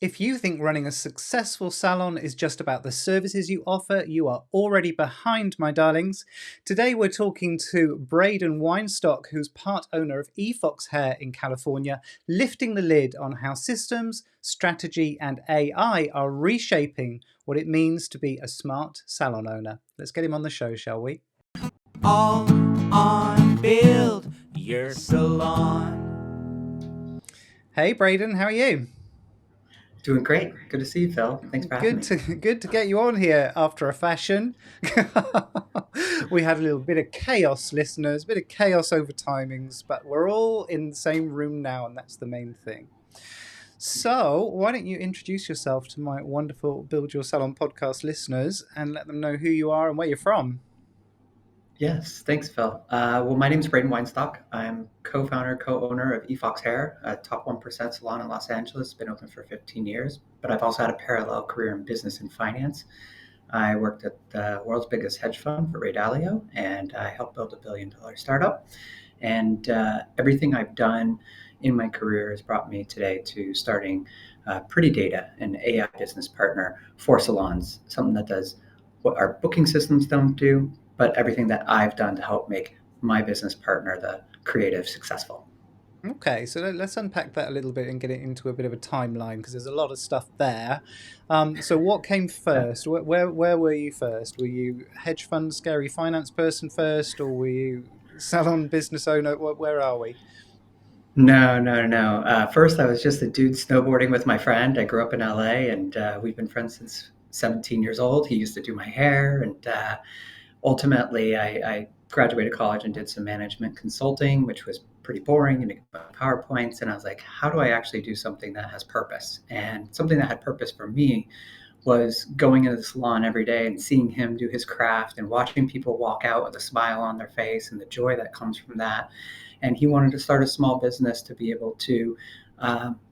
If you think running a successful salon is just about the services you offer, you are already behind, my darlings. Today we're talking to Braden Weinstock, who's part owner of EFoxx Hair in California, lifting the lid on how systems, strategy, and AI are reshaping what it means to be a smart salon owner. Let's get him on the show, shall we? All on Build Your Salon. Hey Braden, how are you? Doing great. Good to see you, Phil. Thanks for having me. Good to get you on here after a fashion. We had a little bit of chaos, listeners, a bit of chaos over timings, but we're all in the same room now, and that's the main thing. So, why don't you introduce yourself to my wonderful Build Your Salon podcast listeners and let them know who you are and where you're from? Yes, thanks, Phil. Well, my name is Braden Weinstock. I'm co-founder, co-owner of EFoxx Hair, a top 1% salon in Los Angeles. It's been open for 15 years, but I've also had a parallel career in business and finance. I worked at the world's biggest hedge fund for Ray Dalio, and I helped build $1 billion startup. And everything I've done in my career has brought me today to starting Pretty Data, an AI business partner for salons, something that does what our booking systems don't do, but everything that I've done to help make my business partner, the creative, successful. Okay, so let's unpack that a little bit and get it into a bit of a timeline because there's a lot of stuff there. So what came first? Where were you first? Were you hedge fund, scary finance person first, or were you salon business owner? Where are we? No. First, I was just a dude snowboarding with my friend. I grew up in LA, and we've been friends since 17 years old. He used to do my hair, and ultimately, I graduated college and did some management consulting, which was pretty boring. You make PowerPoints, and I was like, how do I actually do something that has purpose? And something that had purpose for me was going into the salon every day and seeing him do his craft and watching people walk out with a smile on their face and the joy that comes from that. And he wanted to start a small business to be able to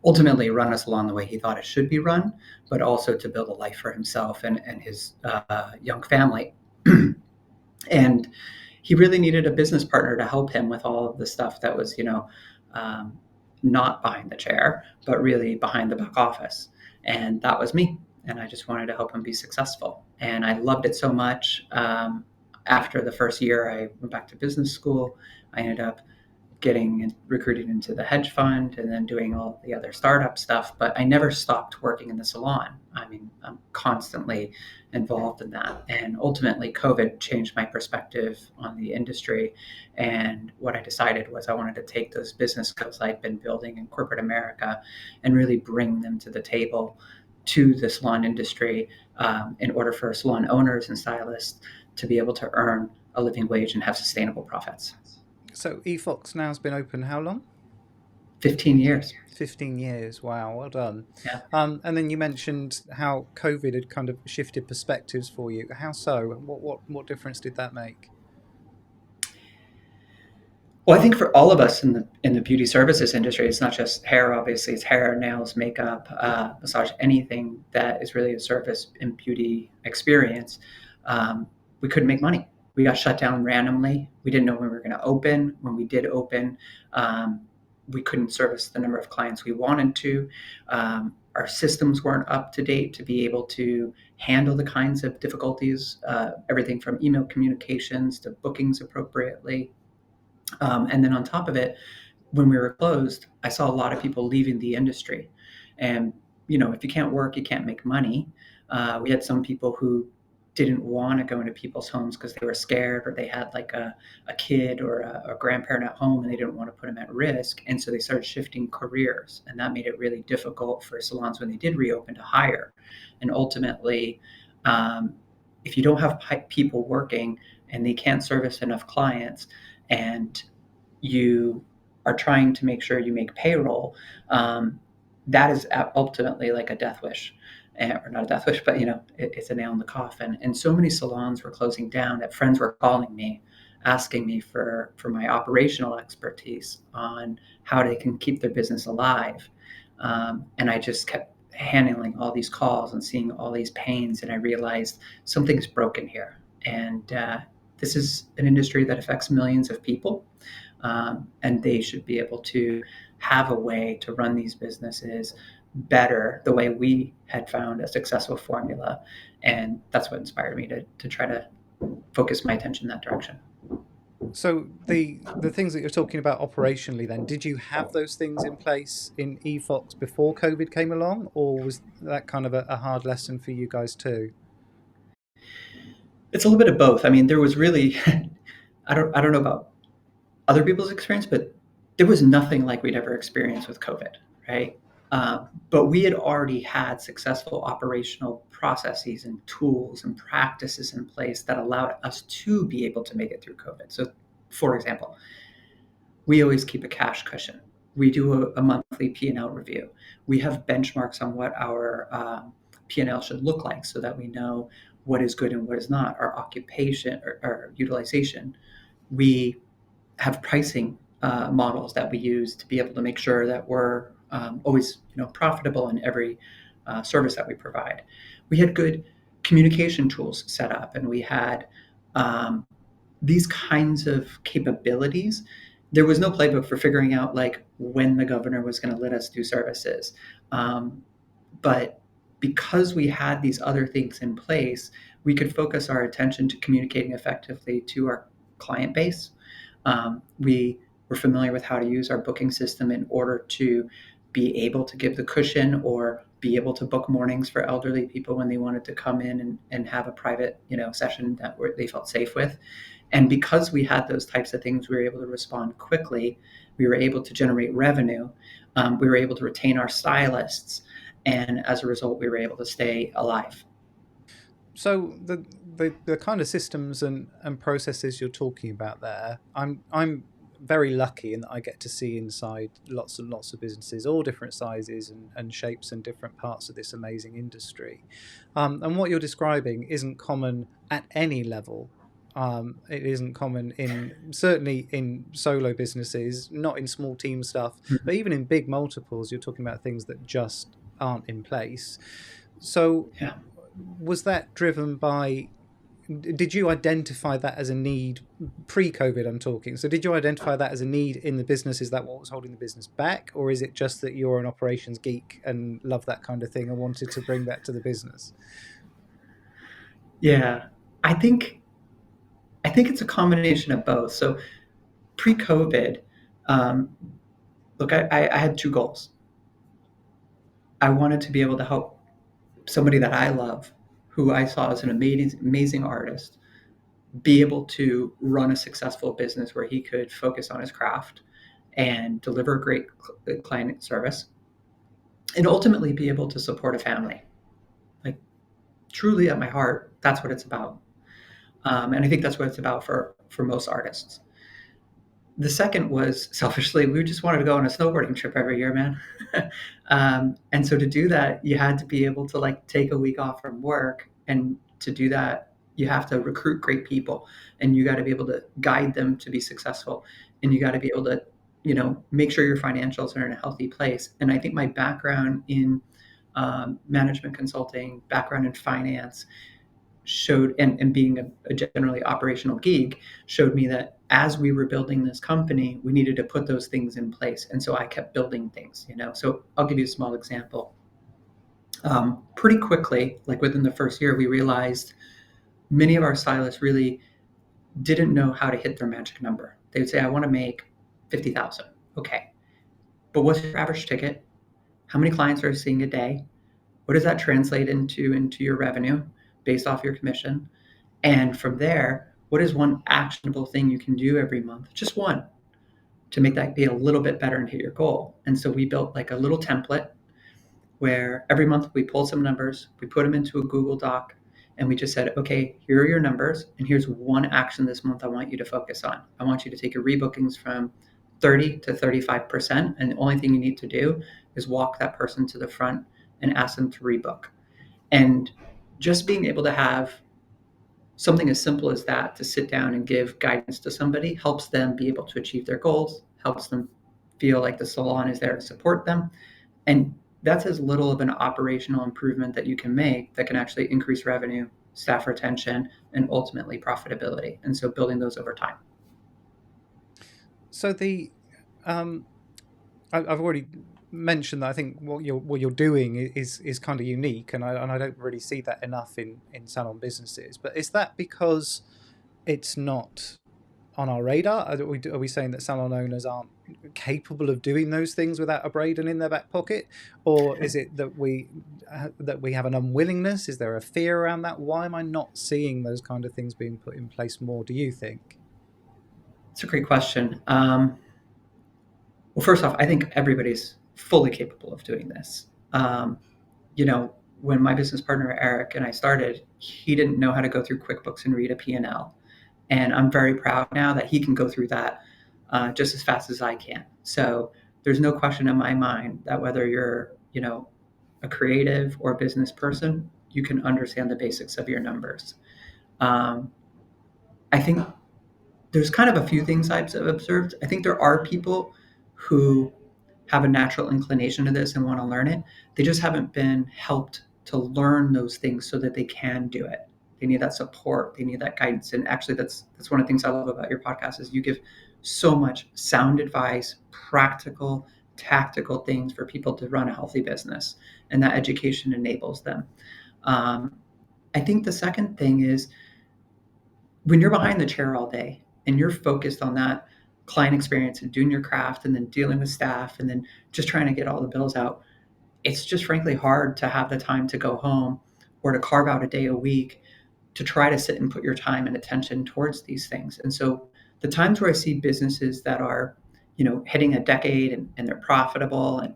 ultimately run a salon the way he thought it should be run, but also to build a life for himself and his young family. And he really needed a business partner to help him with all of the stuff that was, not behind the chair, but really behind the back office. And that was me. And I just wanted to help him be successful. And I loved it so much. After the first year, I went back to business school. I ended up getting recruited into the hedge fund and then doing all the other startup stuff. But I never stopped working in the salon. I mean, I'm constantly involved in that. And ultimately, COVID changed my perspective on the industry. And what I decided was I wanted to take those business skills I'd been building in corporate America and really bring them to the table to the salon industry in order for salon owners and stylists to be able to earn a living wage and have sustainable profits. So EFoxx now has been open how long? 15 years. 15 years. Wow, well done. Yeah. And then you mentioned how COVID had kind of shifted perspectives for you. How so? What difference did that make? Well, I think for all of us in the beauty services industry, it's not just hair. Obviously, it's hair, nails, makeup, massage, anything that is really a service and beauty experience. We couldn't make money. We got shut down randomly. We didn't know when we were going to open. When we did open, we couldn't service the number of clients we wanted to. Our systems weren't up to date to be able to handle the kinds of difficulties, everything from email communications to bookings appropriately. And then on top of it, when we were closed, I saw a lot of people leaving the industry. And, if you can't work, you can't make money. We had some people who didn't want to go into people's homes because they were scared or they had like a kid or a grandparent at home and they didn't want to put them at risk. And so they started shifting careers. And that made it really difficult for salons when they did reopen to hire. And ultimately, if you don't have people working and they can't service enough clients, and you are trying to make sure you make payroll, that is ultimately like a death wish. Or not a death wish, but it's a nail in the coffin. And so many salons were closing down that friends were calling me, asking me for my operational expertise on how they can keep their business alive. And I just kept handling all these calls and seeing all these pains, and I realized something's broken here. And this is an industry that affects millions of people, and they should be able to have a way to run these businesses better the way we had found a successful formula. And that's what inspired me to try to focus my attention in that direction. So the things that you're talking about operationally, then, did you have those things in place in EFoxx before COVID came along, or was that kind of a hard lesson for you guys too? It's a little bit of both. I mean, there was really, I don't know about other people's experience, but there was nothing like we'd ever experienced with COVID, right? But we had already had successful operational processes and tools and practices in place that allowed us to be able to make it through COVID. So, for example, we always keep a cash cushion. We do a monthly P&L review. We have benchmarks on what our P&L should look like so that we know what is good and what is not, our occupation or utilization. We have pricing models that we use to be able to make sure that we're always profitable in every service that we provide. We had good communication tools set up, and we had um, these kinds of capabilities. There was no playbook for figuring out like when the governor was going to let us do services, but because we had these other things in place, we could focus our attention to communicating effectively to our client base. We were familiar with how to use our booking system in order to be able to give the cushion or be able to book mornings for elderly people when they wanted to come in and have a private session that they felt safe with. And because we had those types of things, we were able to respond quickly. We were able to generate revenue. We were able to retain our stylists. And as a result, we were able to stay alive. So the kind of systems and processes you're talking about there, I'm very lucky in that I get to see inside lots and lots of businesses, all different sizes and shapes and different parts of this amazing industry. And what you're describing isn't common at any level. It isn't common certainly in solo businesses, not in small team stuff, but even in big multiples, you're talking about things that just aren't in place. So Yeah. was that driven by, did you identify that as a need pre-COVID? I'm talking. So did you identify that as a need in the business? Is that what was holding the business back? Or is it just that you're an operations geek and love that kind of thing and wanted to bring that to the business? Yeah. I think I think it's a combination of both. So pre-COVID, um, look, I had two goals. I wanted to be able to help somebody that I love, who I saw as an amazing artist, be able to run a successful business where he could focus on his craft and deliver a great client service, and ultimately be able to support a family. Like truly at my heart, that's what it's about, and I think that's what it's about for most artists. The second was selfishly, we just wanted to go on a snowboarding trip every year, man. And so to do that, you had to be able to like take a week off from work. And to do that, you have to recruit great people and you got to be able to guide them to be successful. And you got to be able to, make sure your financials are in a healthy place. And I think my background in management consulting, background in finance, showed and being a generally operational geek showed me that as we were building this company we needed to put those things in place, and so I kept building things. So I'll give you a small example. Pretty quickly, like within the first year, we realized many of our stylists really didn't know how to hit their magic number. They would say, I want to make 50,000. Okay, but what's your average ticket? How many clients are you seeing a day? What does that translate into your revenue based off your commission? And from there, what is one actionable thing you can do every month? Just one, to make that be a little bit better and hit your goal. And so we built like a little template where every month we pulled some numbers, we put them into a Google Doc, and we just said, okay, here are your numbers, and here's one action this month I want you to focus on. I want you to take your rebookings from 30 to 35%, and the only thing you need to do is walk that person to the front and ask them to rebook. And just being able to have something as simple as that to sit down and give guidance to somebody helps them be able to achieve their goals, helps them feel like the salon is there to support them. And that's as little of an operational improvement that you can make that can actually increase revenue, staff retention, and ultimately profitability. And so building those over time. So the I've already mention that I think what you're doing is kind of unique, and I don't really see that enough in salon businesses. But is that because it's not on our radar? Are we saying that salon owners aren't capable of doing those things without a Braden in their back pocket, or is it that we have an unwillingness? Is there a fear around that? Why am I not seeing those kind of things being put in place more? Do you think? It's a great question. Well, first off, I think everybody's fully capable of doing this. You know, when my business partner Eric and I started, he didn't know how to go through QuickBooks and read a P&L. And I'm very proud now that he can go through that just as fast as I can. So there's no question in my mind that whether you're, a creative or business person, you can understand the basics of your numbers. Um, I think there's kind of a few things I've observed. I think there are people who have a natural inclination to this and want to learn it. They just haven't been helped to learn those things so that they can do it. They need that support. They need that guidance. And actually, that's one of the things I love about your podcast is you give so much sound advice, practical, tactical things for people to run a healthy business, and that education enables them. Um, I think the second thing is when you're behind the chair all day and you're focused on that client experience and doing your craft and then dealing with staff and then just trying to get all the bills out, it's just frankly hard to have the time to go home or to carve out a day a week to try to sit and put your time and attention towards these things. And so the times where I see businesses that are, hitting a decade and they're profitable and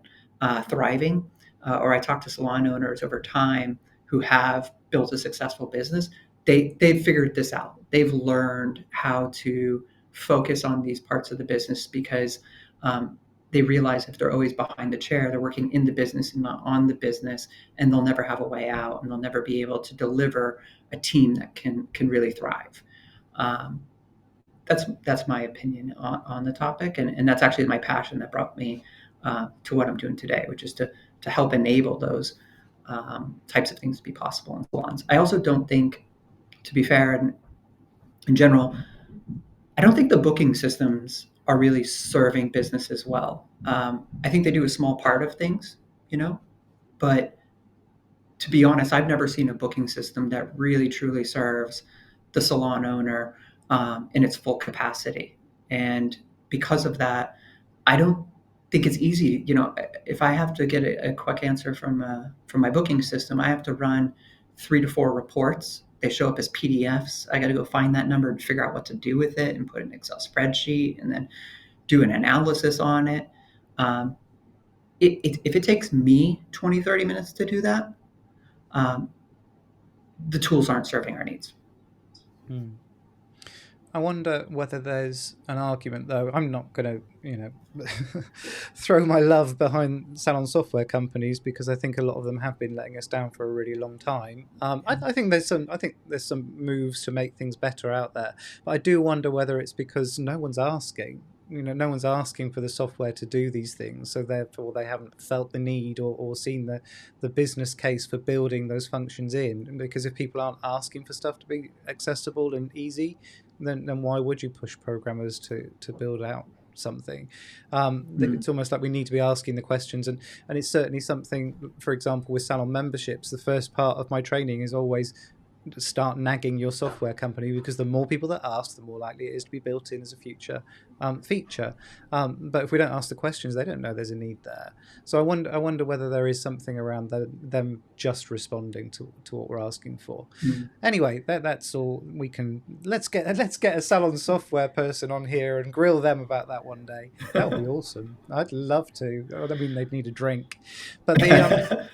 thriving, or I talk to salon owners over time who have built a successful business, they've figured this out. They've learned how to focus on these parts of the business because they realize if they're always behind the chair, they're working in the business and not on the business, and they'll never have a way out, and they'll never be able to deliver a team that can really thrive. Um, that's my opinion on the topic, and that's actually my passion that brought me to what I'm doing today, which is to help enable those types of things to be possible in salons. I also don't think, to be fair, and in general, I don't think the booking systems are really serving businesses well. I think they do a small part of things, but to be honest, I've never seen a booking system that really truly serves the salon owner in its full capacity. And because of that, I don't think it's easy. If I have to get a quick answer from my booking system, I have to run 3 to 4 reports. They show up as PDFs. I got to go find that number and figure out what to do with it and put in an Excel spreadsheet and then do an analysis on it. If it takes me 20, 30 minutes to do that, the tools aren't serving our needs. I wonder whether there's an argument, though. I'm not going to, throw my love behind salon software companies because I think a lot of them have been letting us down for a really long time. I think there's some moves to make things better out there, but I do wonder whether it's because no one's asking. No one's asking for the software to do these things, so therefore they haven't felt the need or seen the business case for building those functions in. Because if people aren't asking for stuff to be accessible and easy, then why would you push programmers to build out something? It's almost like we need to be asking the questions, and it's certainly something. For example, with salon memberships, the first part of my training is always start nagging your software company, because the more people that ask, the more likely it is to be built in as a future feature. But if we don't ask the questions, they don't know there's a need there. So I wonder whether there is something around them just responding to what we're asking for. Anyway, that's all we can. Let's get a salon software person on here and grill them about that one day. That would be awesome. I'd love to. I mean, they'd need a drink, but the.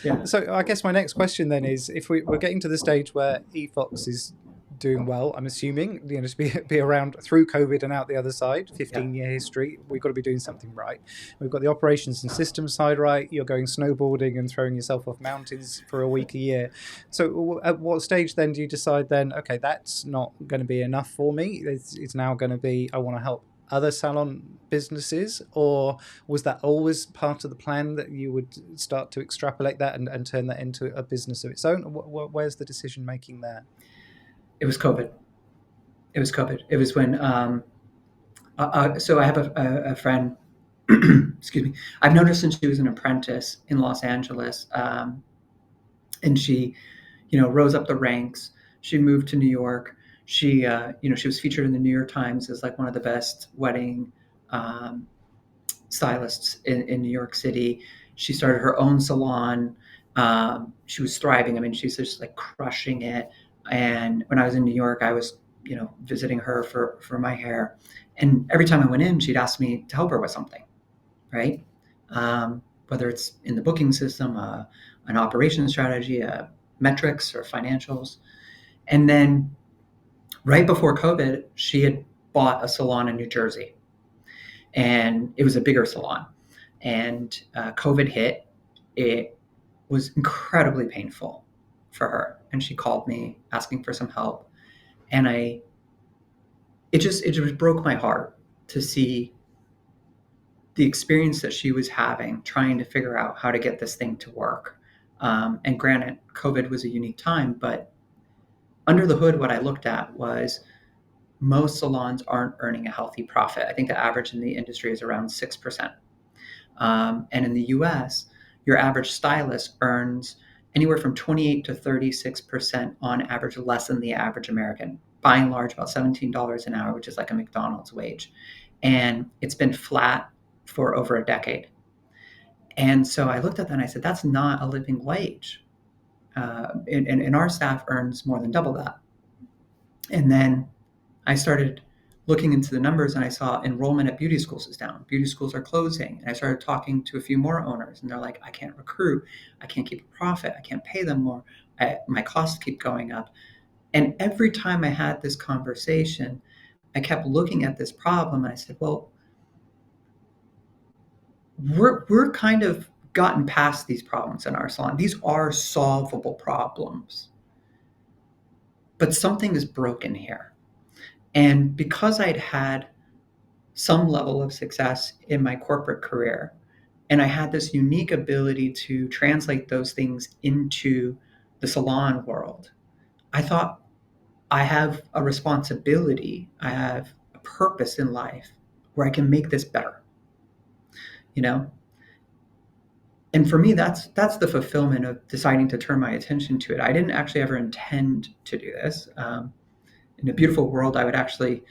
Yeah. So I guess my next question then is, if we're getting to the stage where EFoxx is doing well, I'm assuming, to be around through COVID and out the other side, 15-year history, we've got to be doing something right. We've got the operations and systems side right. You're going snowboarding and throwing yourself off mountains for a week a year. So at what stage then do you decide then, okay, that's not going to be enough for me? It's now going to be, I want to help other salon businesses? Or was that always part of the plan that you would start to extrapolate that and turn that into a business of its own? Where's the decision making there? It was COVID. It was when so I have a friend excuse me, I've noticed since she was an apprentice in Los Angeles, and she, rose up the ranks. She moved to New York. She was featured in the New York Times as like one of the best wedding um, stylists in New York City. She started her own salon. She was thriving. I mean, she's just like crushing it. And when I was in New York, I was, visiting her for my hair. And every time I went in, she'd ask me to help her with something, right? Whether it's in the booking system, an operation strategy, metrics or financials. And then right before COVID, she had bought a salon in New Jersey, and it was a bigger salon. And COVID hit. It was incredibly painful for her, and she called me asking for some help. And it just broke my heart to see the experience that she was having trying to figure out how to get this thing to work. And granted, COVID was a unique time, but under the hood, what I looked at was most salons aren't earning a healthy profit. I think the average in the industry is around 6%. And in the US, your average stylist earns anywhere from 28 to 36% on average, less than the average American, by and large, about $17 an hour, which is like a McDonald's wage. And it's been flat for over a decade. And so I looked at that and I said, that's not a living wage. And our staff earns more than double that. And then I started looking into the numbers and I saw enrollment at beauty schools is down. Beauty schools are closing. And I started talking to a few more owners and they're like, I can't recruit. I can't keep a profit. I can't pay them more. My costs keep going up. And every time I had this conversation, I kept looking at this problem and I said, well, we're kind of gotten past these problems in our salon. These are solvable problems. But something is broken here. And because I'd had some level of success in my corporate career, and I had this unique ability to translate those things into the salon world, I thought I have a responsibility, I have a purpose in life where I can make this better, you know? And for me, that's the fulfillment of deciding to turn my attention to it. I didn't actually ever intend to do this. In a beautiful world, I would actually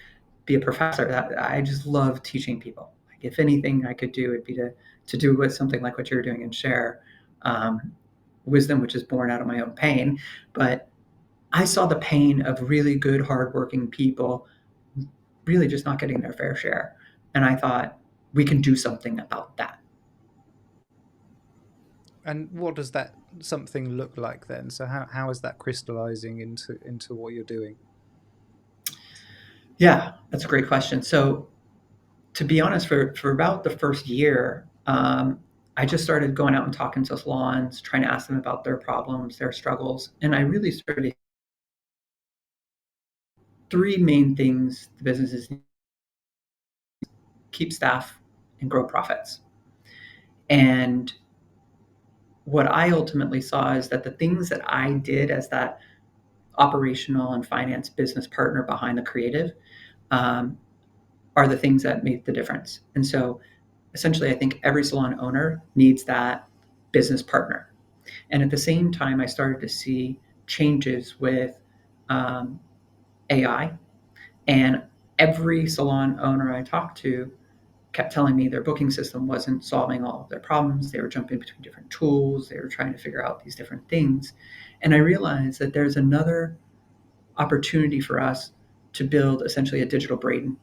be a professor. That I just love teaching people. Like if anything I could do, it'd be to do with something like what you're doing and share wisdom, which is born out of my own pain. But I saw the pain of really good, hardworking people really just not getting their fair share, and I thought we can do something about that. And what does that something look like then? So how is that crystallizing into what you're doing? Yeah, that's a great question. So to be honest, for about the first year, I just started going out and talking to salons, trying to ask them about their problems, their struggles, and I really started three main things the businesses need: keep staff and grow profits. And what I ultimately saw is that the things that I did as that operational and finance business partner behind the creative um, are the things that make the difference. And so essentially, I think every salon owner needs that business partner. And at the same time, I started to see changes with um, AI. And every salon owner I talked to kept telling me their booking system wasn't solving all of their problems. They were jumping between different tools. They were trying to figure out these different things. And I realized that there's another opportunity for us to build essentially a digital Braden,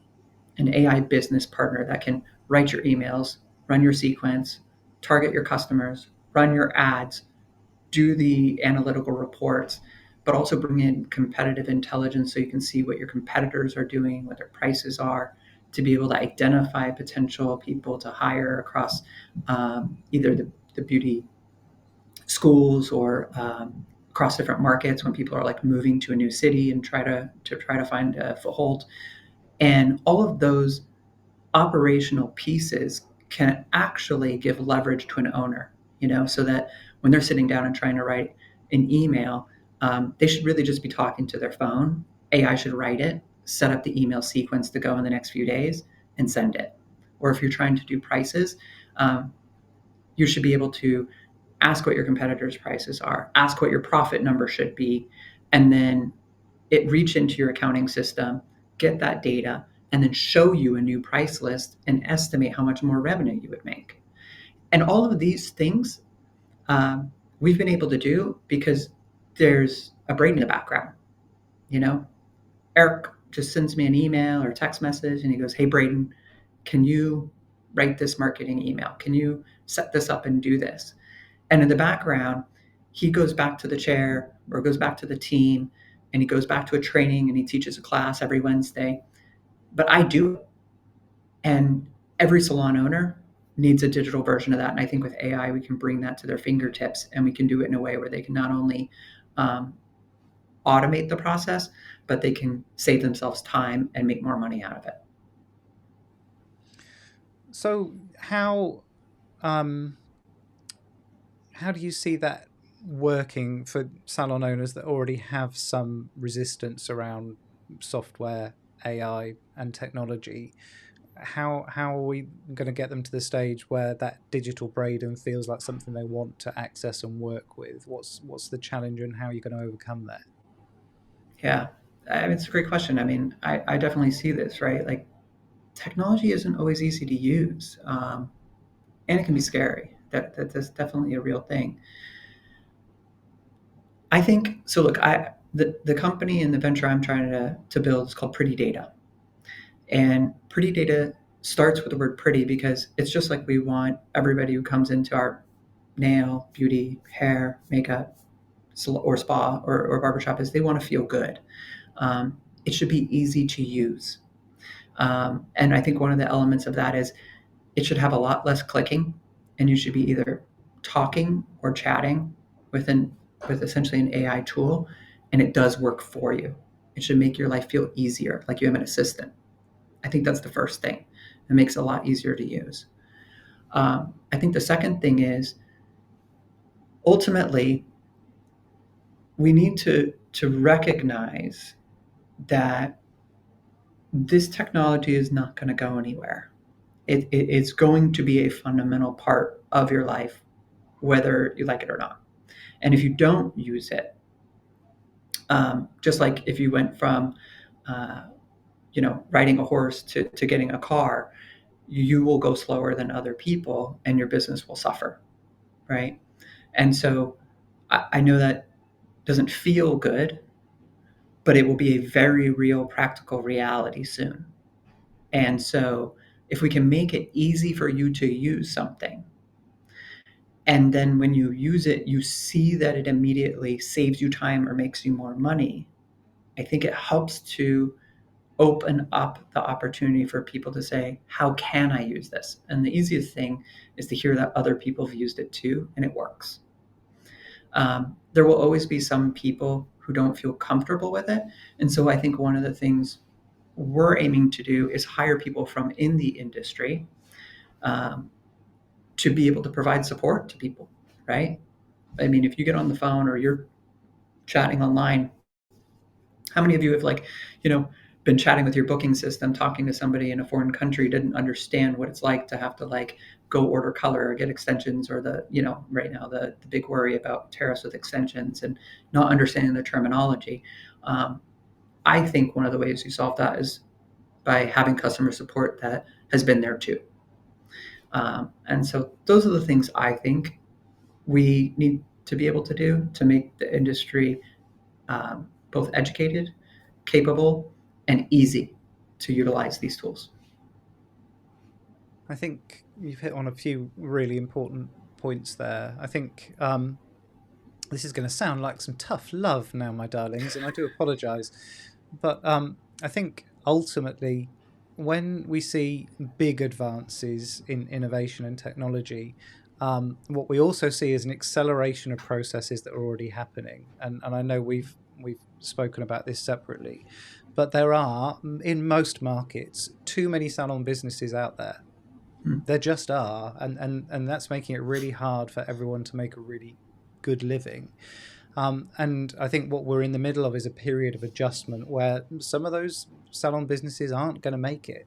an AI business partner that can write your emails, run your sequence, target your customers, run your ads, do the analytical reports, but also bring in competitive intelligence so you can see what your competitors are doing, what their prices are, to be able to identify potential people to hire across either the beauty schools or across different markets when people are like moving to a new city and try to find a foothold. And all of those operational pieces can actually give leverage to an owner, so that when they're sitting down and trying to write an email, they should really just be talking to their phone. AI should write it, set up the email sequence to go in the next few days, and send it. or if you're trying to do prices, you should be able to ask what your competitors' prices are, ask what your profit number should be, and then reach into your accounting system, get that data, and then show you a new price list and estimate how much more revenue you would make. And all of these things we've been able to do because there's a brain in the background. You know, Eric just sends me an email or text message and he goes, "Hey, Braden, can you write this marketing email? Can you set this up and do this?" And in the background, he goes back to the chair or goes back to the team and he goes back to a training and he teaches a class every Wednesday. But I do it. And every salon owner needs a digital version of that. And I think with AI, we can bring that to their fingertips and we can do it in a way where they can not only automate the process, but they can save themselves time and make more money out of it. So how do you see that working for salon owners that already have some resistance around software, AI, and technology? How are we going to get them to the stage where that digital Braden feels like something they want to access and work with? What's the challenge and how are you going to overcome that? Yeah, I mean, it's a great question. I mean, I definitely see this, right? Like technology isn't always easy to use, and it can be scary. That's definitely a real thing. I think so. Look, the company and the venture I'm trying to build is called Pretty Data, and Pretty Data starts with the word pretty because it's just like we want everybody who comes into our nail, beauty, hair, makeup, or spa or barbershop is they want to feel good. It should be easy to use. And I think one of the elements of that is it should have a lot less clicking, and you should be either talking or chatting with essentially an AI tool, and it does work for you. It should make your life feel easier, like you have an assistant. I think that's the first thing. It makes it a lot easier to use. I think the second thing is ultimately we need to recognize that this technology is not going to go anywhere. It's going to be a fundamental part of your life, whether you like it or not. And if you don't use it, just like if you went from, riding a horse to getting a car, you will go slower than other people and your business will suffer, right? And so I know that doesn't feel good, but it will be a very real practical reality soon. And so if we can make it easy for you to use something, and then when you use it, you see that it immediately saves you time or makes you more money, I think it helps to open up the opportunity for people to say, how can I use this? And the easiest thing is to hear that other people have used it too, and it works. There will always be some people who don't feel comfortable with it. And so I think one of the things we're aiming to do is hire people from in the industry to be able to provide support to people, right? I mean, if you get on the phone or you're chatting online, how many of you have been chatting with your booking system, talking to somebody in a foreign country, didn't understand what it's like to have to go order color or get extensions or right now the big worry about tariffs with extensions and not understanding the terminology. I think one of the ways you solve that is by having customer support that has been there too. And so those are the things I think we need to be able to do to make the industry both educated, capable, and easy to utilize these tools. I think you've hit on a few really important points there. I think this is going to sound like some tough love now, my darlings, and I do apologize. But I think ultimately, when we see big advances in innovation and technology, what we also see is an acceleration of processes that are already happening. And I know we've spoken about this separately, but there are, in most markets, too many salon businesses out there. There just are, and that's making it really hard for everyone to make a really good living. And I think what we're in the middle of is a period of adjustment where some of those salon businesses aren't going to make it.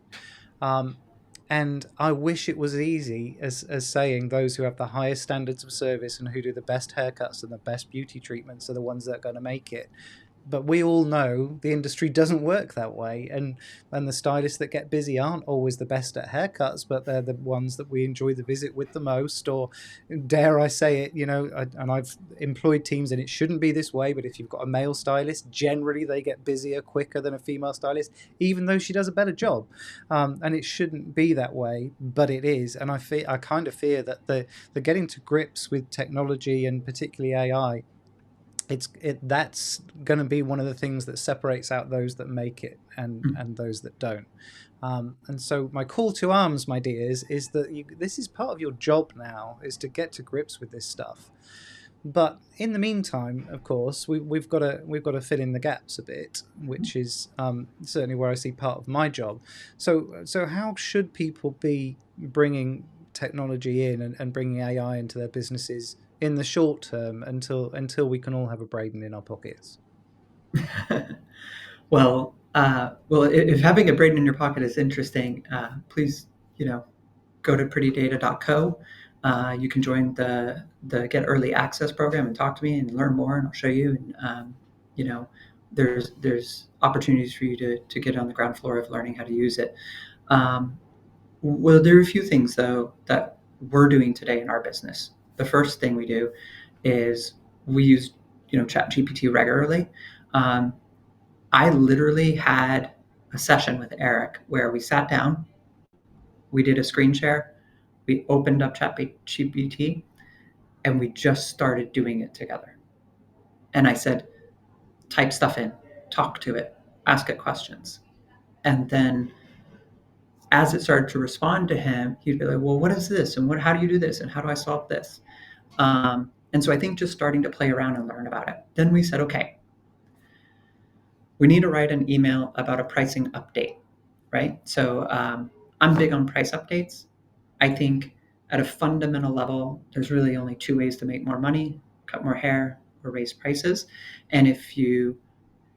And I wish it was easy as saying those who have the highest standards of service and who do the best haircuts and the best beauty treatments are the ones that are going to make it. But we all know the industry doesn't work that way, and the stylists that get busy aren't always the best at haircuts, but they're the ones that we enjoy the visit with the most. Or dare I say it, and I've employed teams, and it shouldn't be this way, but if you've got a male stylist, generally they get busier quicker than a female stylist, even though she does a better job. And it shouldn't be that way, but it is. And I kind of fear that the getting to grips with technology, and particularly AI, that's going to be one of the things that separates out those that make it and those that don't. And so my call to arms, my dears, is that this is part of your job now, is to get to grips with this stuff. But in the meantime, of course, we've got to fill in the gaps a bit, which is certainly where I see part of my job. So how should people be bringing technology in and bringing AI into their businesses in the short term until we can all have a Braden in our pockets? Well, if having a Braden in your pocket is interesting, please, go to prettydata.co. You can join the Get Early Access program and talk to me and learn more, and I'll show you. And there's opportunities for you to get on the ground floor of learning how to use it. Well, there are a few things though that we're doing today in our business. The first thing we do is we use ChatGPT regularly. I literally had a session with Eric where we sat down, we did a screen share, we opened up ChatGPT, and we just started doing it together. And I said, type stuff in, talk to it, ask it questions. And then as it started to respond to him, he'd be like, well, what is this? And how do you do this? And how do I solve this? And so I think just starting to play around and learn about it. Then we said, okay, we need to write an email about a pricing update, right? So I'm big on price updates. I think at a fundamental level, there's really only two ways to make more money: cut more hair or raise prices. And if you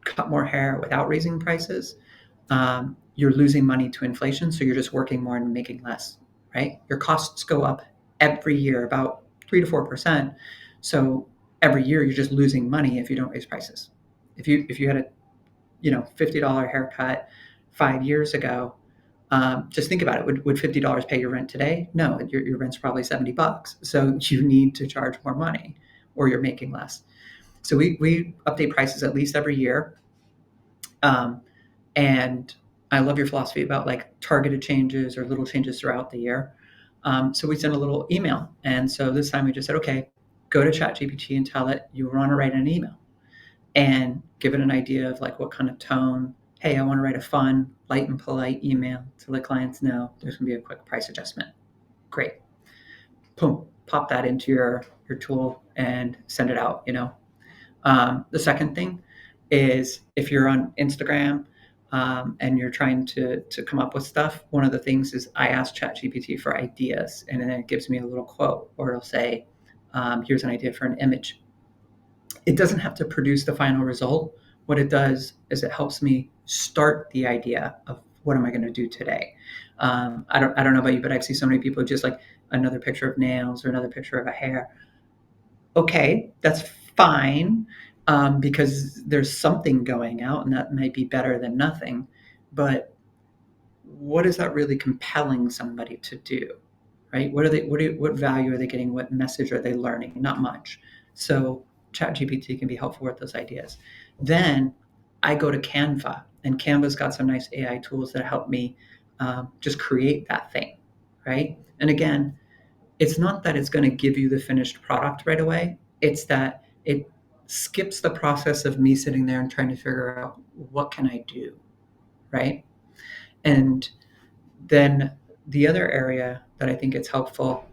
cut more hair without raising prices, you're losing money to inflation. So you're just working more and making less, right? Your costs go up every year about 3 to 4%. So every year you're just losing money if you don't raise prices. If you had a $50 haircut 5 years ago, just think about it. Would $50 pay your rent today? No, your rent's probably $70. So you need to charge more money or you're making less. So we update prices at least every year. And I love your philosophy about like targeted changes or little changes throughout the year. So we sent a little email. And so this time we just said, okay, go to ChatGPT and tell it you want to write an email and give it an idea of like what kind of tone. Hey, I want to write a fun, light and polite email to let clients know there's going to be a quick price adjustment. Great. Boom, pop that into your tool and send it out, The second thing is if you're on Instagram and you're trying to come up with stuff, one of the things is I ask ChatGPT for ideas, and then it gives me a little quote, or it'll say, here's an idea for an image. It doesn't have to produce the final result. What it does is it helps me start the idea of what am I going to do today. I don't know about you, but I've seen so many people just like another picture of nails or another picture of a hair. Okay, that's fine, because there's something going out, and that might be better than nothing. But what is that really compelling somebody to do, right? What value are they getting? What message are they learning? Not much. So ChatGPT can be helpful with those ideas. Then I go to Canva, and Canva's got some nice AI tools that help me just create that thing, right? And again, it's not that it's going to give you the finished product right away. It's that it skips the process of me sitting there and trying to figure out what can I do, right? And then the other area that I think it's helpful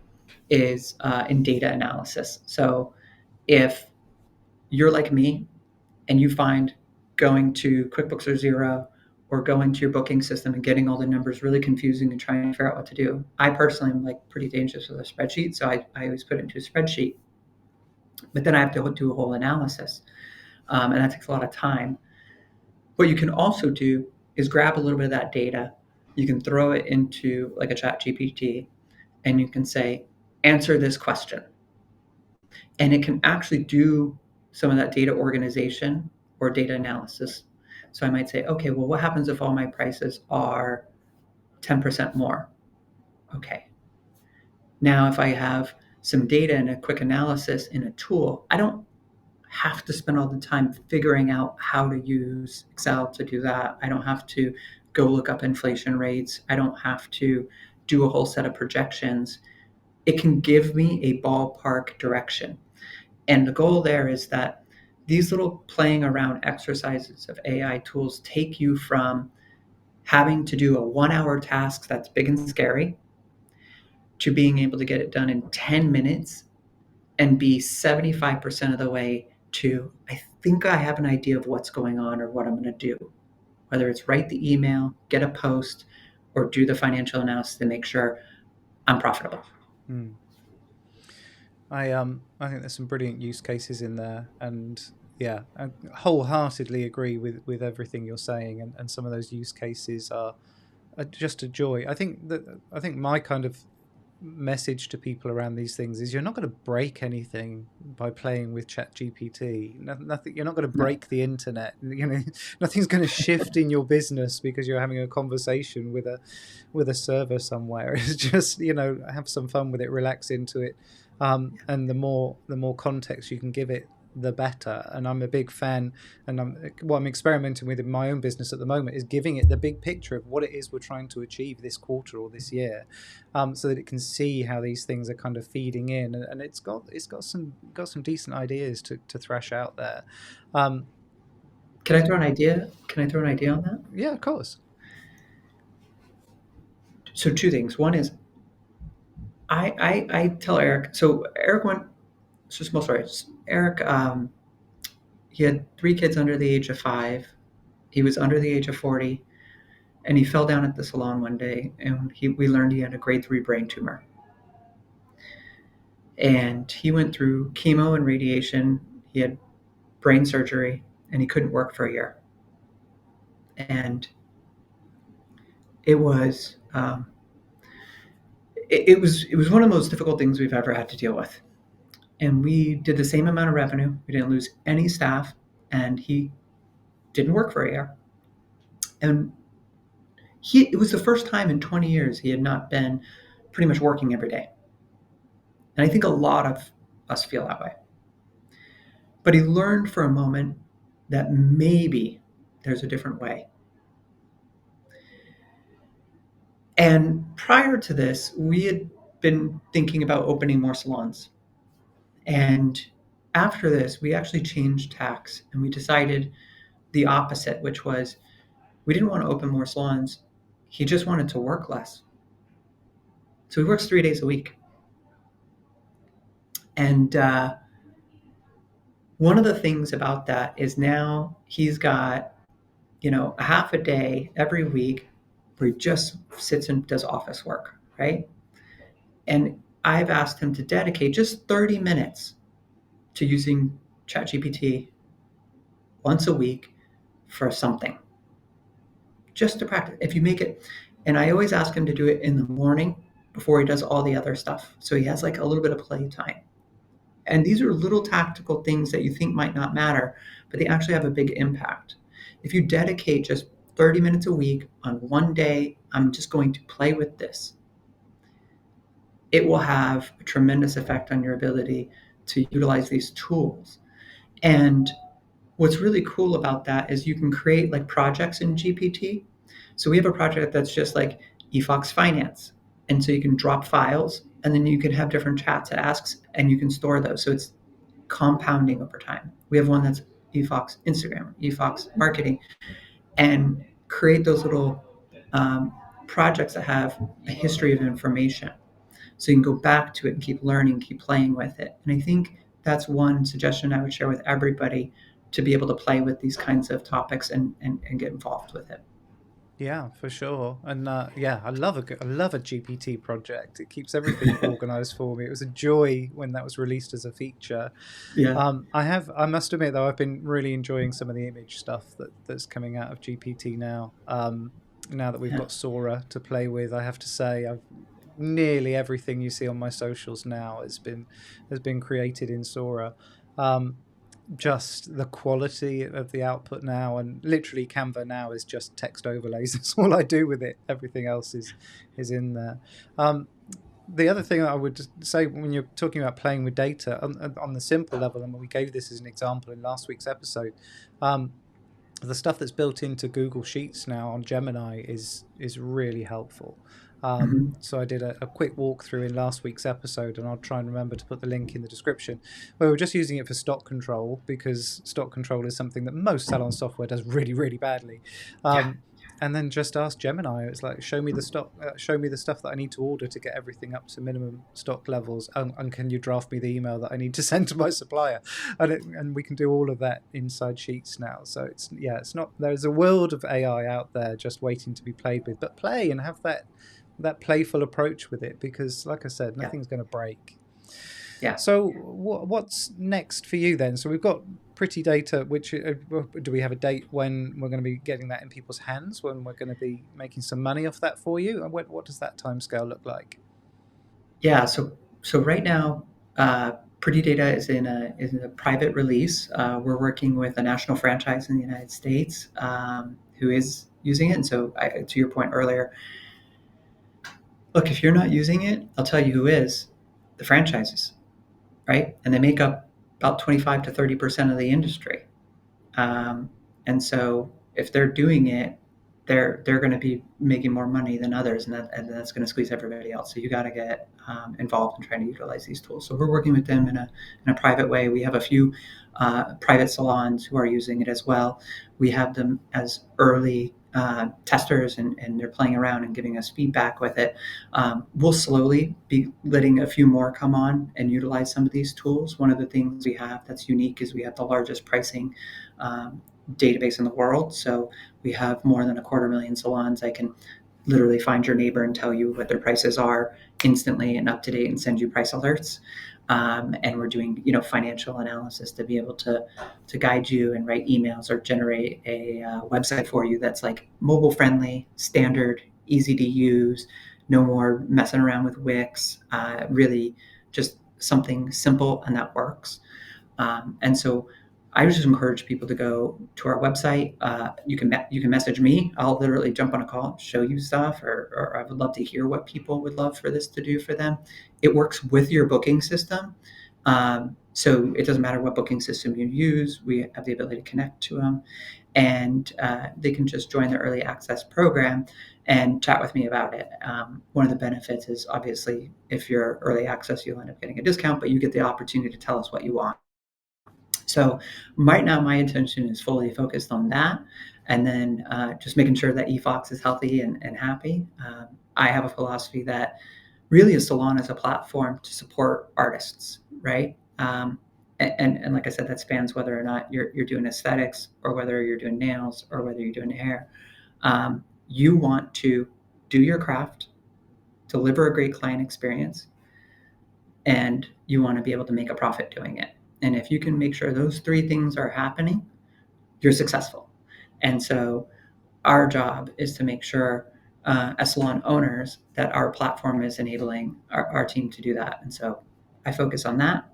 is in data analysis. So if you're like me and you find going to QuickBooks or Xero or going to your booking system and getting all the numbers really confusing and trying to figure out what to do. I personally am like pretty dangerous with a spreadsheet, so I always put it into a spreadsheet. But then I have to do a whole analysis, and that takes a lot of time. What you can also do is grab a little bit of that data You can throw it into like a chat GPT and you can say, answer this question. And it can actually do some of that data organization or data analysis. So I might say, okay, well, what happens if all my prices are 10% more? Okay. Now, if I have some data and a quick analysis in a tool, I don't have to spend all the time figuring out how to use Excel to do that. I don't have to go look up inflation rates. I don't have to do a whole set of projections. It can give me a ballpark direction. And the goal there is that these little playing around exercises of AI tools take you from having to do a 1 hour task that's big and scary to being able to get it done in 10 minutes and be 75% of the way to, I think I have an idea of what's going on or what I'm going to do. Whether it's write the email, get a post, or do the financial analysis to make sure I'm profitable. Mm. I think there's some brilliant use cases in there, and yeah, I wholeheartedly agree with everything you're saying, and some of those use cases are just a joy. I think my kind of message to people around these things is you're not going to break anything by playing with ChatGPT. Nothing. You're not going to No. break the internet. You know, nothing's going to shift in your business because you're having a conversation with a server somewhere. It's just, you know, have some fun with it, relax into it, and the more context you can give it, the better. And I'm a big fan, and what I'm experimenting with in my own business at the moment is giving it the big picture of what it is we're trying to achieve this quarter or this year, so that it can see how these things are kind of feeding in, and it's got some decent ideas to thrash out there. Um, Can I throw an idea? Can I throw an idea on that? yeah, of course. So two things. One is I tell Eric. So Eric went. It's just small story. Eric, he had 3 kids under the age of 5. He was under the age of 40, and he fell down at the salon one day, and we learned he had a grade 3 brain tumor. And he went through chemo and radiation. He had brain surgery, and he couldn't work for a year. And it was it was one of the most difficult things we've ever had to deal with. And we did the same amount of revenue. We didn't lose any staff, and he didn't work for a year. And it was the first time in 20 years he had not been pretty much working every day. And I think a lot of us feel that way. But he learned for a moment that maybe there's a different way. And prior to this, we had been thinking about opening more salons. And after this, we actually changed tacks and we decided the opposite, which was we didn't want to open more salons. He just wanted to work less. So he works 3 days a week. And one of the things about that is now he's got, a half a day every week where he just sits and does office work, right? And I've asked him to dedicate just 30 minutes to using ChatGPT once a week for something, just to practice. If you make it, and I always ask him to do it in the morning before he does all the other stuff. So he has like a little bit of play time. And these are little tactical things that you think might not matter, but they actually have a big impact. If you dedicate just 30 minutes a week on one day, I'm just going to play with this, it will have a tremendous effect on your ability to utilize these tools. And what's really cool about that is you can create like projects in GPT. So we have a project that's just like EFoxx Finance. And so you can drop files and then you can have different chats it asks and you can store those. So it's compounding over time. We have one that's EFoxx Instagram, EFoxx Marketing, and create those little projects that have a history of information. So you can go back to it and keep learning, keep playing with it. And I think that's one suggestion I would share with everybody to be able to play with these kinds of topics and get involved with it. Yeah, for sure. And yeah, I love a GPT project. It keeps everything organized for me. It was a joy when that was released as a feature. Yeah. I must admit though, I've been really enjoying some of the image stuff that's coming out of GPT now. now that we've Yeah. got Sora to play with, I have to say I've nearly everything you see on my socials now has been created in Sora. Um, just the quality of the output now, and literally Canva now is just text overlays. That's all I do with it. Everything else is in there. The other thing I would say when you're talking about playing with data on the simple level, and we gave this as an example in last week's episode, the stuff that's built into Google Sheets now on Gemini is really helpful. Mhm. So I did a quick walkthrough in last week's episode, and I'll try and remember to put the link in the description. We were just using it for stock control because stock control is something that most salon software does really, really badly. Yeah. And then just ask Gemini. It's like, show me the stock, show me the stuff that I need to order to get everything up to minimum stock levels, and can you draft me the email that I need to send to my supplier? And we can do all of that inside Sheets now. So it's not, there's a world of AI out there just waiting to be played with, but play and have that playful approach with it, because like I said, Yeah. nothing's going to break. Yeah. So what's next for you then? So we've got Pretty Data, which do we have a date when we're going to be getting that in people's hands, when we're going to be making some money off that for you? And what does that timescale look like? Yeah. So right now, Pretty Data is in a private release. We're working with a national franchise in the United States who is using it. And so, to your point earlier, look, if you're not using it, I'll tell you who is: the franchises, right? And they make up about 25 to 30% of the industry. Um, and so if they're doing it, they're going to be making more money than others, and that's going to squeeze everybody else. So you got to get involved in trying to utilize these tools. So we're working with them in a private way. We have a few private salons who are using it as well. We have them as early testers, and they're playing around and giving us feedback with it. We'll slowly be letting a few more come on and utilize some of these tools. One of the things we have that's unique is we have the largest pricing database in the world. So we have more than 250,000 salons. I can literally find your neighbor and tell you what their prices are instantly and up to date, and send you price alerts. And we're doing, financial analysis to be able to guide you and write emails or generate a website for you that's like mobile friendly, standard, easy to use, no more messing around with Wix. Really, just something simple and that works. And so I would just encourage people to go to our website. You can message me. I'll literally jump on a call, show you stuff, or I would love to hear what people would love for this to do for them. It works with your booking system. So it doesn't matter what booking system you use. We have the ability to connect to them, and they can just join the early access program and chat with me about it. One of the benefits is obviously if you're early access, you'll end up getting a discount, but you get the opportunity to tell us what you want. So right now, my intention is fully focused on that, and then just making sure that EFoxx is healthy and happy. I have a philosophy that really a salon is a platform to support artists, right? And like I said, that spans whether or not you're doing aesthetics, or whether you're doing nails, or whether you're doing hair. You want to do your craft, deliver a great client experience, and you want to be able to make a profit doing it. And if you can make sure those three things are happening, you're successful. And so our job is to make sure, as salon owners, that our platform is enabling our team to do that. And so I focus on that,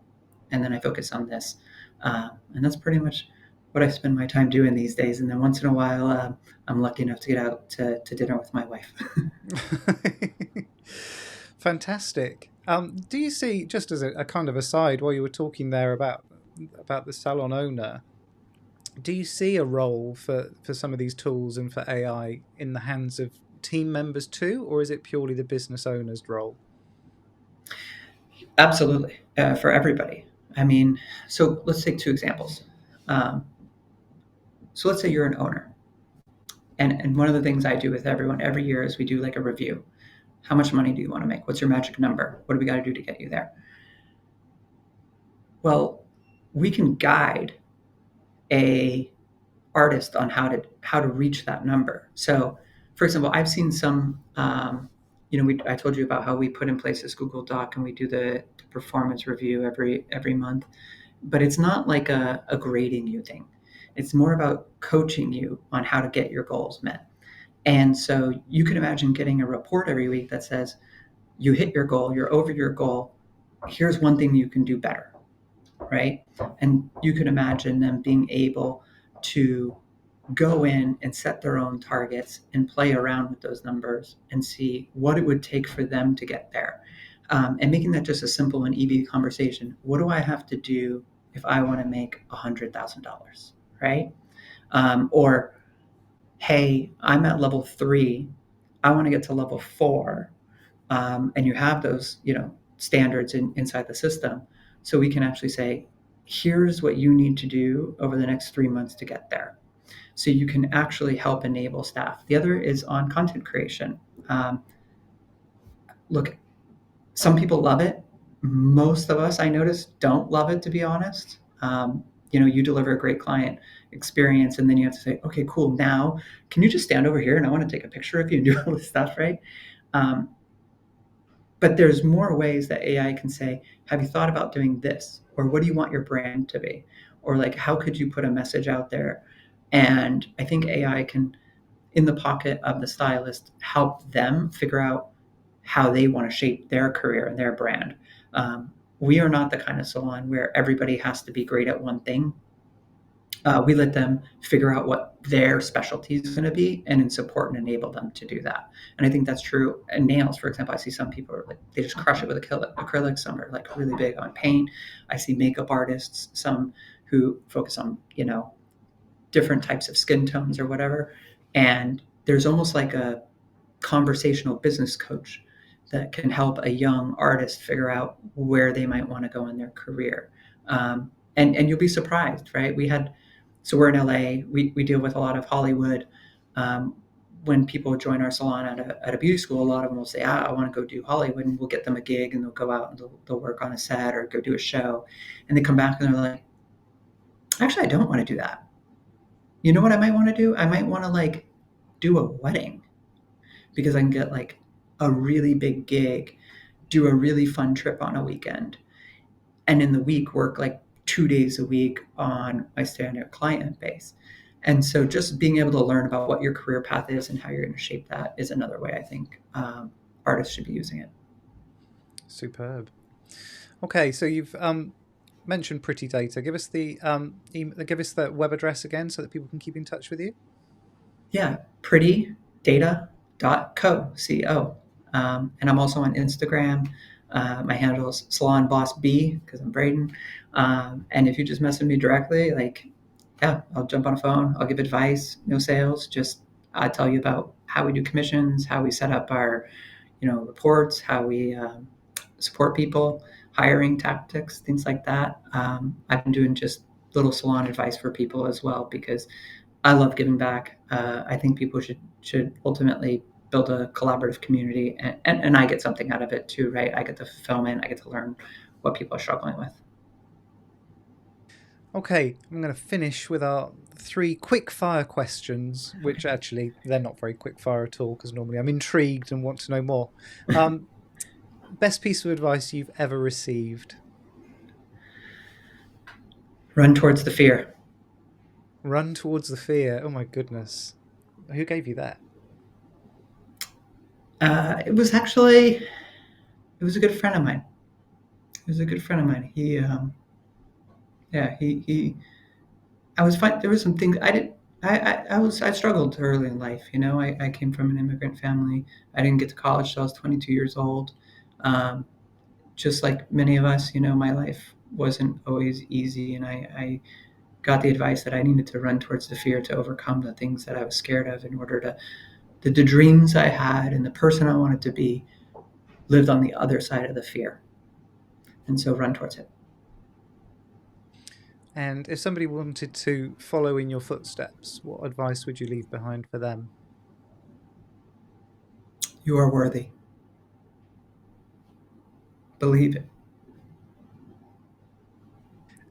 and then I focus on this. And that's pretty much what I spend my time doing these days. And then once in a while, I'm lucky enough to get out to dinner with my wife. Fantastic. Do you see, just as a kind of aside, while you were talking there about the salon owner, do you see a role for some of these tools and for AI in the hands of team members too, or is it purely the business owner's role? Absolutely, for everybody. I mean, so let's take two examples. Um, so let's say you're an owner, and one of the things I do with everyone every year is we do like a review. How much money do you want to make? What's your magic number? What do we got to do to get you there? Well, we can guide a artist on how to reach that number. So, for example, I've seen some. I told you about how we put in place this Google Doc, and we do the performance review every month. But it's not like a grading you thing. It's more about coaching you on how to get your goals met. And so you can imagine getting a report every week that says, you hit your goal, you're over your goal. Here's one thing you can do better, right? And you can imagine them being able to go in and set their own targets and play around with those numbers and see what it would take for them to get there. And making that just a simple and easy conversation. What do I have to do if I want to make $100,000, right? Or, hey, I'm at level 3. I want to get to level 4. And you have those, standards inside the system. So we can actually say, here's what you need to do over the next 3 months to get there. So you can actually help enable staff. The other is on content creation. Look, some people love it. Most of us, I notice, don't love it, to be honest. You deliver a great client experience, and then you have to say, okay, cool. Now, can you just stand over here and I want to take a picture of you and do all this stuff, right? But there's more ways that AI can say, have you thought about doing this? Or what do you want your brand to be? Or like, how could you put a message out there? And I think AI can, in the pocket of the stylist, help them figure out how they want to shape their career and their brand. We are not the kind of salon where everybody has to be great at one thing. We let them figure out what their specialty is going to be and then support and enable them to do that. And I think that's true. And nails, for example, I see some people are like, they just crush it with acrylic. Some are like really big on paint. I see makeup artists, some who focus on, different types of skin tones or whatever. And there's almost like a conversational business coach that can help a young artist figure out where they might want to go in their career. And you'll be surprised, right? So we're in LA. We deal with a lot of Hollywood. When people join our salon at a beauty school, a lot of them will say, I want to go do Hollywood, and we'll get them a gig, and they'll go out and they'll work on a set or go do a show. And they come back and they're like, actually, I don't want to do that. You know what I might want to do? I might want to like do a wedding because I can get like a really big gig, do a really fun trip on a weekend, and in the week work like 2 days a week on my standard client base. And so just being able to learn about what your career path is and how you're going to shape that is another way I think artists should be using it. Superb. Okay, so you've mentioned Pretty Data. Give us the give us the web address again so that people can keep in touch with you. Yeah, prettydata.co, C-O. And I'm also on Instagram. My handle is Salon Boss B because I'm Braden. And if you just message me directly, I'll jump on a phone. I'll give advice. No sales. Just I tell you about how we do commissions, how we set up our, reports, how we support people, hiring tactics, things like that. I've been doing just little salon advice for people as well because I love giving back. I think people should ultimately build a collaborative community, and I get something out of it too, right? I get the fulfillment. I get to learn what people are struggling with. Okay, I'm going to finish with our 3 quick fire questions, which actually they're not very quick fire at all because normally I'm intrigued and want to know more. Best piece of advice you've ever received? Run towards the fear. Run towards the fear. Oh my goodness. Who gave you that? It was a good friend of mine. He, I was fine. There was some things I didn't, I struggled early in life. I came from an immigrant family. I didn't get to college till I was 22 years old. Just like many of us, my life wasn't always easy. And I got the advice that I needed to run towards the fear to overcome the things that I was scared of in order to, the dreams I had and the person I wanted to be lived on the other side of the fear. And so run towards it. And if somebody wanted to follow in your footsteps, what advice would you leave behind for them? You are worthy. Believe it.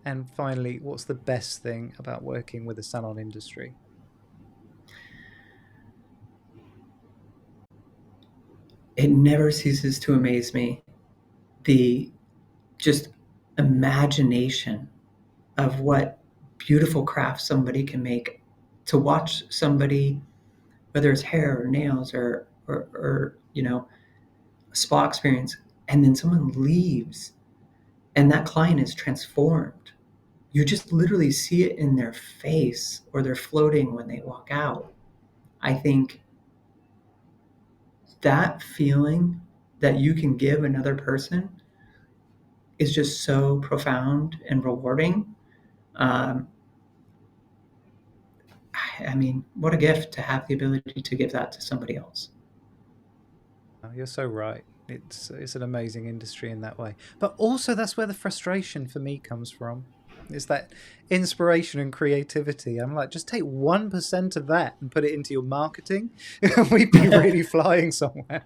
And finally, what's the best thing about working with the salon industry? It never ceases to amaze me, the just imagination of what beautiful craft somebody can make. To watch somebody, whether it's hair or nails or a spa experience, and then someone leaves and that client is transformed. You just literally see it in their face, or they're floating when they walk out. I think that feeling that you can give another person is just so profound and rewarding. Um, I mean, what a gift to have the ability to give that to somebody else. Oh, you're so right. It's an amazing industry in that way. But also that's where the frustration for me comes from. It's that inspiration and creativity. I'm like, just take 1% of that and put it into your marketing. We'd be really flying somewhere.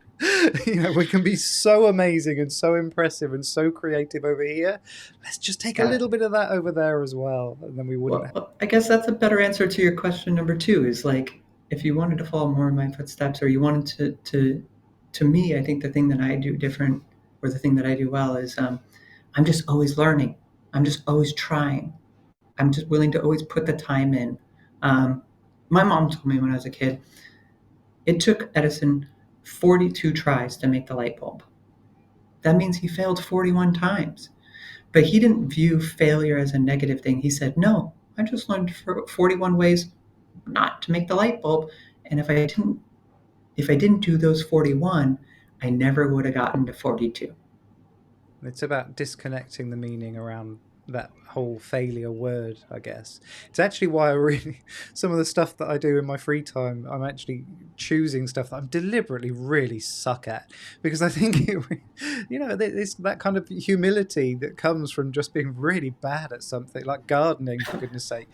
We can be so amazing and so impressive and so creative over here. Let's just take a little bit of that over there as well. And then we wouldn't. Well, I guess that's a better answer to your question number two, is like, if you wanted to follow more in my footsteps, or you wanted to me, I think the thing that I do different, or the thing that I do well, is I'm just always learning. I'm just always trying. I'm just willing to always put the time in. My mom told me when I was a kid, it took Edison 42 tries to make the light bulb. That means he failed 41 times. But he didn't view failure as a negative thing. He said, no, I just learned 41 ways not to make the light bulb. And if I didn't do those 41, I never would have gotten to 42. It's about disconnecting the meaning around that whole failure word, I guess. It's actually why I really, some of the stuff that I do in my free time, I'm actually choosing stuff that I'm deliberately really suck at, because I think it's that kind of humility that comes from just being really bad at something, like gardening, for goodness sake.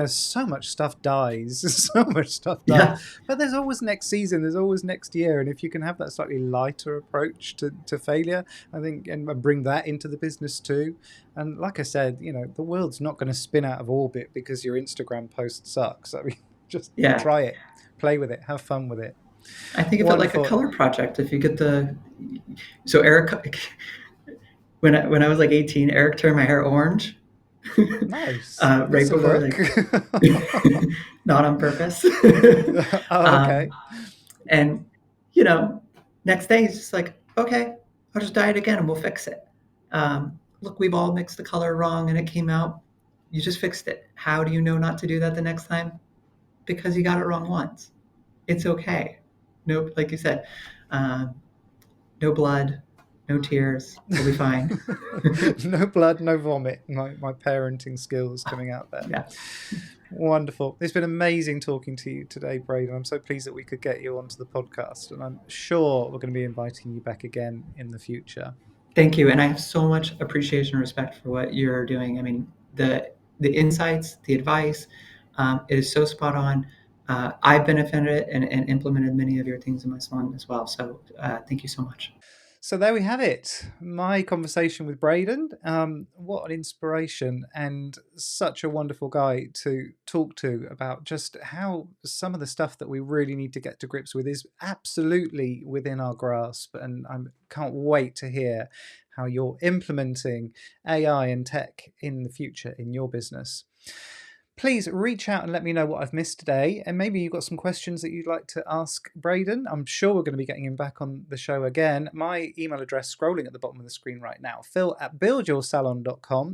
So much stuff dies, so much stuff dies. Yeah. But there's always next season, there's always next year, and if you can have that slightly lighter approach to failure, I think, and bring that into the business too. And like I said, the world's not going to spin out of orbit because your Instagram post sucks. I mean, just try it, play with it, have fun with it. I think of it like a color project. If you get so Eric, when I was like 18, Eric turned my hair orange. Nice. Right before, like, not on purpose. Oh, okay. And next day he's just like, okay, I'll just dye it again and we'll fix it. Look, we've all mixed the color wrong and it came out. You just fixed it. How do you know not to do that the next time? Because you got it wrong once. It's okay. No, like you said, no blood, no tears. We'll be fine. No blood, no vomit. My parenting skills coming out there. Yeah. Wonderful. It's been amazing talking to you today, Braden. I'm so pleased that we could get you onto the podcast, and I'm sure we're going to be inviting you back again in the future. Thank you. And I have so much appreciation and respect for what you're doing. I mean, the insights, the advice, it is so spot on. I've benefited and implemented many of your things in my salon as well. So thank you so much. So there we have it. My conversation with Braden. What an inspiration, and such a wonderful guy to talk to about just how some of the stuff that we really need to get to grips with is absolutely within our grasp. And I can't wait to hear how you're implementing AI and tech in the future in your business. Please reach out and let me know what I've missed today, and maybe you've got some questions that you'd like to ask Braden. I'm sure we're going to be getting him back on the show again. My email address scrolling at the bottom of the screen right now, phil@buildyoursalon.com.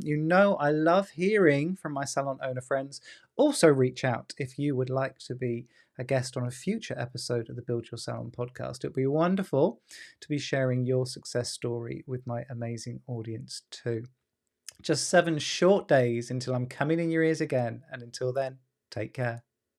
I love hearing from my salon owner friends. Also reach out if you would like to be a guest on a future episode of the Build Your Salon podcast. It would be wonderful to be sharing your success story with my amazing audience too. Just 7 short days until I'm coming in your ears again. And until then, take care.